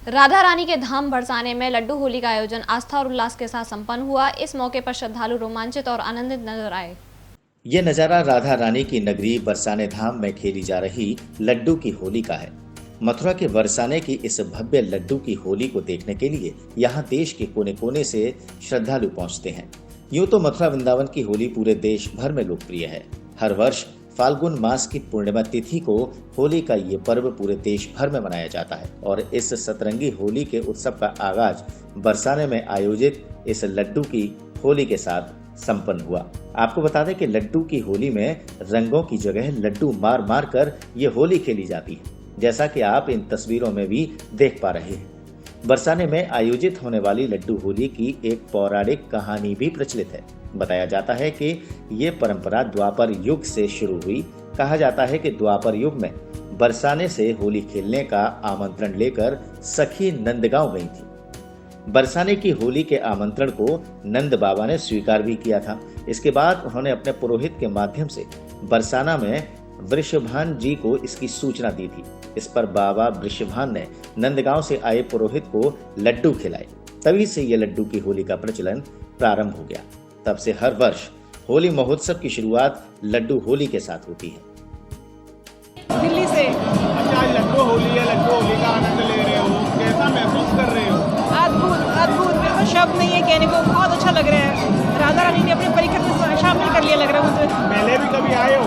राधा रानी के धाम बरसाने में लड्डू होली का आयोजन आस्था और उल्लास के साथ संपन्न हुआ। इस मौके पर श्रद्धालु रोमांचित और आनंदित नजर आए। ये नज़ारा राधा रानी की नगरी बरसाने धाम में खेली जा रही लड्डू की होली का है। मथुरा के बरसाने की इस भव्य लड्डू की होली को देखने के लिए यहाँ देश के कोने कोने से श्रद्धालु पहुँचते हैं। यूँ तो मथुरा वृंदावन की होली पूरे देश भर में लोकप्रिय है। हर वर्ष फाल्गुन मास की पूर्णिमा तिथि को होली का ये पर्व पूरे देश भर में मनाया जाता है और इस सतरंगी होली के उत्सव का आगाज बरसाने में आयोजित इस लड्डू की होली के साथ संपन्न हुआ। आपको बता दें कि लड्डू की होली में रंगों की जगह लड्डू मार मार कर ये होली खेली जाती है, जैसा कि आप इन तस्वीरों में भी देख पा रहे हैं। बरसाने में आयोजित होने वाली लड्डू होली की एक पौराणिक कहानी भी प्रचलित है। बताया जाता है कि ये परंपरा द्वापर युग से शुरू हुई। कहा जाता है कि द्वापर युग में बरसाने से होली खेलने का आमंत्रण लेकर सखी नंदगांव गई थी। बरसाने की होली के आमंत्रण को नंद बाबा ने स्वीकार भी किया था। इसके बाद उन्होंने अपने पुरोहित के माध्यम से बरसाना में वृषभान जी को इसकी सूचना दी थी। इस पर बाबा वृषभान ने नंदगांव से आए पुरोहित को लड्डू खिलाए। तभी से ये लड्डू की होली का प्रचलन प्रारंभ हो गया। तब से हर वर्ष होली महोत्सव की शुरुआत लड्डू होली के साथ होती है। दिल्ली से। अच्छा, आज लड्डू होली है, लड्डू होली का आनंद ले रहे हो, कैसा महसूस कर रहे हो? अद्भुत अद्भुत, मेरे को शब्द नहीं है कहने को, बहुत अच्छा लग रहा है। राधा रानी ने अपने परिकर में शामिल कर लिया लग रहा है मुझे। पहले भी कभी आए हो?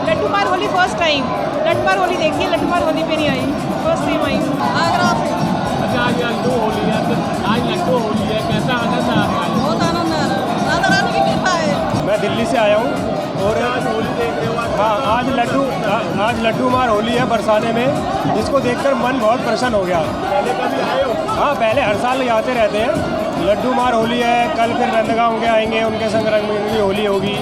लड्डू मार होली फर्स्ट टाइम। लड्डू मार होली देखी है, लड्डू मार होली पे नहीं आई, फर्स्ट टाइम आई आगरा से। अच्छा, आज लड्डू होली है, तो आज लड्डू होली है, कैसा आनंद आ रहा है? बहुत आनंद आ रहा है, राधा रानी की कृपा है। मैं दिल्ली से आया हूँ और आज होली देख रहे हो? हाँ, आज लड्डू मार होली है बरसाने में। इसको देखकर मन बहुत प्रसन्न हो गया। पहले कभी आए हो? हाँ, पहले हर साल आते रहते हैं। लड्डू मार होली है, कल फिर नंदगांव के आएंगे, उनके संग रंगमंगली होली होगी।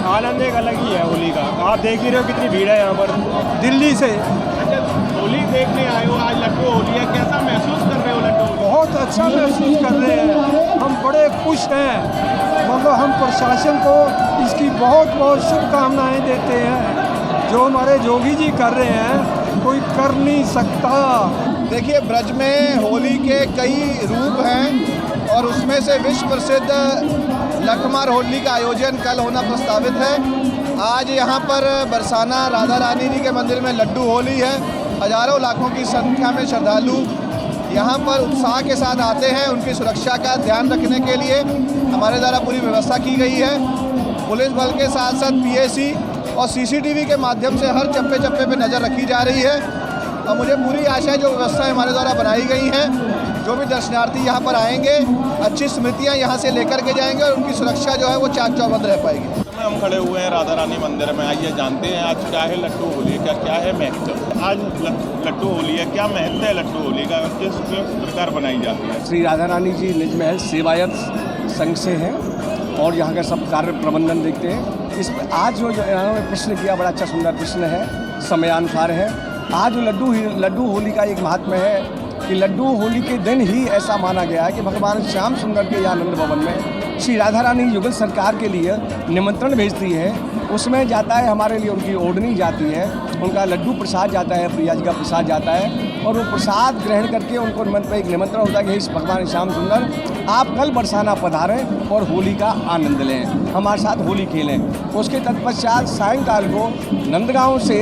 आनंद एक अलग ही है होली का। आप देख ही रहे हो कितनी भीड़ है यहाँ पर। दिल्ली से। अच्छा, होली देखने आए हो, आज लड्डू होली है, कैसा महसूस कर रहे हो लड्डू? बहुत अच्छा महसूस कर रहे हैं, हम बड़े खुश हैं। मतलब हम प्रशासन को इसकी बहुत बहुत शुभकामनाएं देते हैं। जो हमारे जोगी जी कर रहे हैं कोई कर नहीं सकता। देखिए, ब्रज में होली के कई रूप हैं और उसमें से विश्व प्रसिद्ध लठमार होली का आयोजन कल होना प्रस्तावित है। आज यहाँ पर बरसाना राधा रानी जी के मंदिर में लड्डू होली है। हजारों लाखों की संख्या में श्रद्धालु यहाँ पर उत्साह के साथ आते हैं। उनकी सुरक्षा का ध्यान रखने के लिए हमारे द्वारा पूरी व्यवस्था की गई है। पुलिस बल के साथ साथ पीएसी और सीसीटीवी के माध्यम से हर चप्पे चप्पे पे नज़र रखी जा रही है और मुझे पूरी आशा है जो व्यवस्थाएं हमारे द्वारा बनाई गई हैं, जो भी दर्शनार्थी यहाँ पर आएंगे अच्छी स्मृतियाँ यहाँ से लेकर के जाएंगे और उनकी सुरक्षा जो है वो चाक चौबंद रह पाएगी। हम खड़े हुए हैं राधा रानी मंदिर में। आइए जानते हैं आज क्या है लड्डू होली का, क्या है महत्व। आज लड्डू होली है, क्या महत्व है लड्डू होली का, किस प्रकार बनाई जाती है? श्री राधा रानी जी निज महल सेवायत संघ से हैं और यहाँ का सब कार्य प्रबंधन देखते हैं। इस आज जो इन्होंने प्रश्न किया बड़ा अच्छा सुंदर प्रश्न है, समयानुसार है। आज लड्डू होली का एक महात्म्य है कि लड्डू होली के दिन ही ऐसा माना गया है कि भगवान श्याम सुंदर के आनंद भवन में श्री राधा रानी युगल सरकार के लिए निमंत्रण भेजती है। उसमें जाता है, हमारे लिए उनकी ओढ़नी जाती है, उनका लड्डू प्रसाद जाता है, प्रिया जी का प्रसाद जाता है और वो प्रसाद ग्रहण करके उनको एक निमंत्रण होता है कि हे भगवान श्याम सुंदर आप कल बरसाना पधारें और होली का आनंद लें, हमारे साथ होली खेलें। उसके तत्पश्चात सायंकाल को नंदगांव से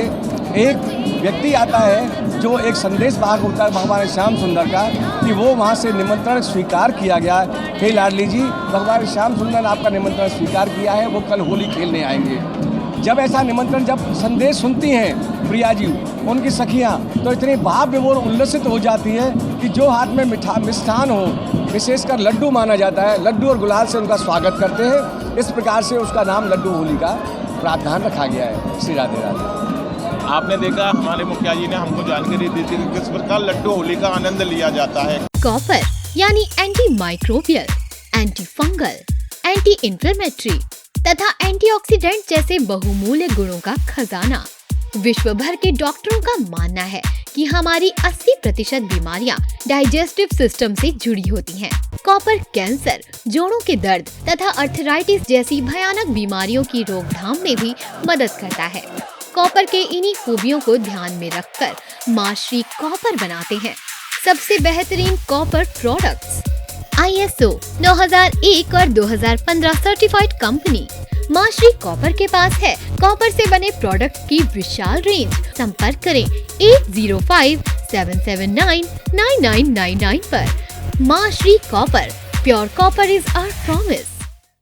एक व्यक्ति आता है जो एक संदेश वाहक होता है भगवान श्याम सुंदर का कि वो वहाँ से निमंत्रण स्वीकार किया गया है। हे लाडली जी, भगवान श्याम सुंदर ने आपका निमंत्रण स्वीकार किया है, वो कल होली खेलने आएंगे। जब ऐसा निमंत्रण जब संदेश सुनती हैं प्रिया जी उनकी सखियाँ, तो इतनी भाव विभोर उल्लसित हो जाती है कि जो हाथ में मिष्ठान हो, विशेषकर लड्डू माना जाता है, लड्डू और गुलाल से उनका स्वागत करते हैं। इस प्रकार से उसका नाम लड्डू होली का प्रावधान रखा गया है। श्री राधे राधे। आपने देखा हमारे मुखिया जी ने हमको जानकारी दी थी कि किस प्रकार लड्डू होली का आनंद लिया जाता है। कॉपर यानी anti microbial, anti fungal, anti inflammatory तथा एंटीऑक्सीडेंट जैसे बहुमूल्य गुणों का खजाना। विश्व भर के डॉक्टरों का मानना है कि हमारी 80% बीमारियां डाइजेस्टिव सिस्टम से जुड़ी होती हैं। कॉपर कैंसर, जोड़ों के दर्द तथा अर्थराइटिस जैसी भयानक बीमारियों की रोकथाम में भी मदद करता है। कॉपर के इन्हीं खूबियों को ध्यान में रखकर माँ श्री कॉपर बनाते हैं सबसे बेहतरीन कॉपर प्रोडक्ट्स, ISO 9001 और 2015 सर्टिफाइड कंपनी। माँ श्री कॉपर के पास है कॉपर से बने प्रोडक्ट की विशाल रेंज। संपर्क करें 8057799999 पर। Maa Shri copper, pure copper is our promise.